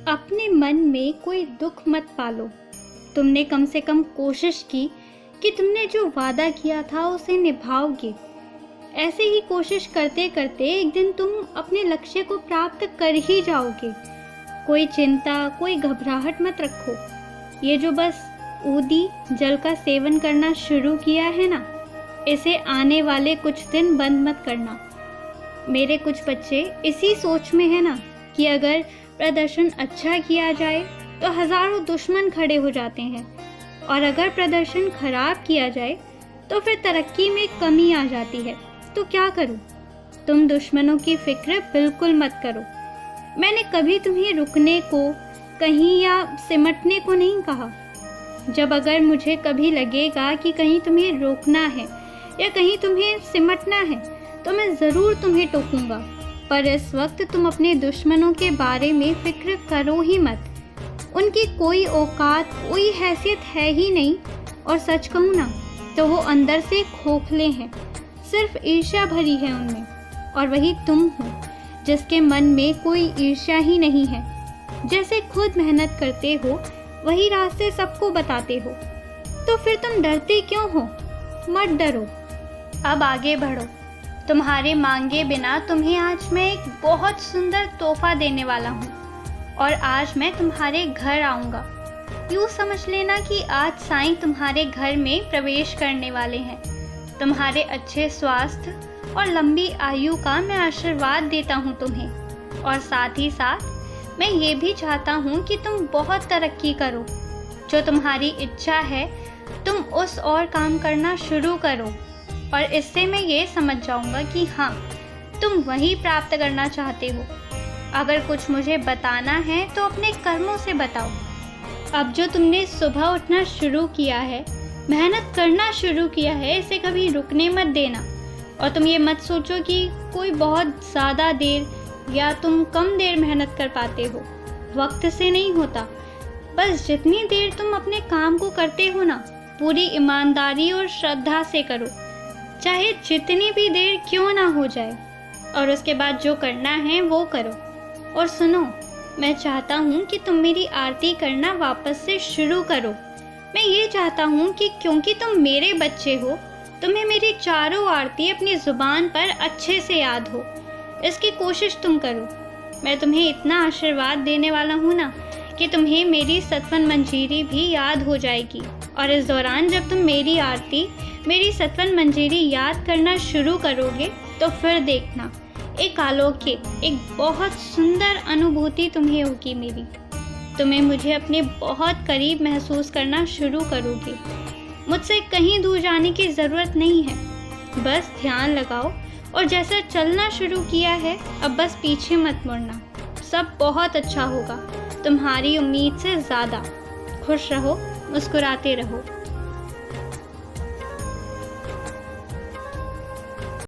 अपने मन में कोई दुख मत पालो। तुमने कम से कम कोशिश की कि तुमने जो वादा किया था उसे निभाओगे। ऐसे ही कोशिश करते करते एक दिन तुम अपने लक्ष्य को प्राप्त कर ही जाओगे। कोई चिंता, कोई घबराहट मत रखो। ये जो बस ऊदी जल का सेवन करना शुरू किया है ना, इसे आने वाले कुछ दिन बंद मत करना। मेरे कुछ बच्चे इसी सोच में है ना कि अगर प्रदर्शन अच्छा किया जाए तो हजारों दुश्मन खड़े हो जाते हैं, और अगर प्रदर्शन खराब किया जाए तो फिर तरक्की में कमी आ जाती है। तो क्या करूं? तुम दुश्मनों की फिक्र बिल्कुल मत करो। मैंने कभी तुम्हें रुकने को कहीं या सिमटने को नहीं कहा। जब अगर मुझे कभी लगेगा कि कहीं तुम्हें रोकना है या कहीं तुम्हें सिमटना है तो मैं ज़रूर तुम्हें टोकूंगा, पर इस वक्त तुम अपने दुश्मनों के बारे में फिक्र करो ही मत। उनकी कोई औकात, कोई हैसियत है ही नहीं, और सच कहूँ ना तो वो अंदर से खोखले हैं। सिर्फ ईर्ष्या भरी है उनमें, और वही तुम हो जिसके मन में कोई ईर्ष्या ही नहीं है। जैसे खुद मेहनत करते हो वही रास्ते सबको बताते हो, तो फिर तुम डरते क्यों हो? मत डरो, अब आगे बढ़ो। तुम्हारे मांगे बिना तुम्हें आज मैं एक बहुत सुंदर तोहफा देने वाला हूँ, और आज मैं तुम्हारे घर आऊँगा। यूँ समझ लेना कि आज साईं तुम्हारे घर में प्रवेश करने वाले हैं। तुम्हारे अच्छे स्वास्थ्य और लंबी आयु का मैं आशीर्वाद देता हूँ तुम्हें, और साथ ही साथ मैं ये भी चाहता हूँ कि तुम बहुत तरक्की करो। जो तुम्हारी इच्छा है तुम उस और काम करना शुरू करो, और इससे मैं ये समझ जाऊँगा कि हाँ, तुम वही प्राप्त करना चाहते हो। अगर कुछ मुझे बताना है तो अपने कर्मों से बताओ। अब जो तुमने सुबह उठना शुरू किया है, मेहनत करना शुरू किया है, इसे कभी रुकने मत देना। और तुम ये मत सोचो कि कोई बहुत ज़्यादा देर या तुम कम देर मेहनत कर पाते हो। वक्त से नहीं होता। बस जितनी देर तुम अपने काम को करते हो ना, पूरी ईमानदारी और श्रद्धा से करो, चाहे जितनी भी देर क्यों ना हो जाए। और उसके बाद जो करना है वो करो। और सुनो, मैं चाहता हूँ कि तुम मेरी आरती करना वापस से शुरू करो। मैं ये चाहता हूँ कि क्योंकि तुम मेरे बच्चे हो, तुम्हें मेरी चारों आरती अपनी ज़ुबान पर अच्छे से याद हो। इसकी कोशिश तुम करो। मैं तुम्हें इतना आशीर्वाद देने वाला हूँ ना कि तुम्हें मेरी सतवन मंजीरी भी याद हो जाएगी। और इस दौरान जब तुम मेरी आरती, मेरी सतवन मंजीरी याद करना शुरू करोगे तो फिर देखना, एक अलौकिक, एक बहुत सुंदर अनुभूति तुम्हें होगी मेरी। तुम्हें मुझे अपने बहुत करीब महसूस करना शुरू करोगे। मुझसे कहीं दूर जाने की ज़रूरत नहीं है। बस ध्यान लगाओ, और जैसा चलना शुरू किया है अब बस पीछे मत मुड़ना। सब बहुत अच्छा होगा, तुम्हारी उम्मीद से ज़्यादा। खुश रहो, मुस्कुराते रहो।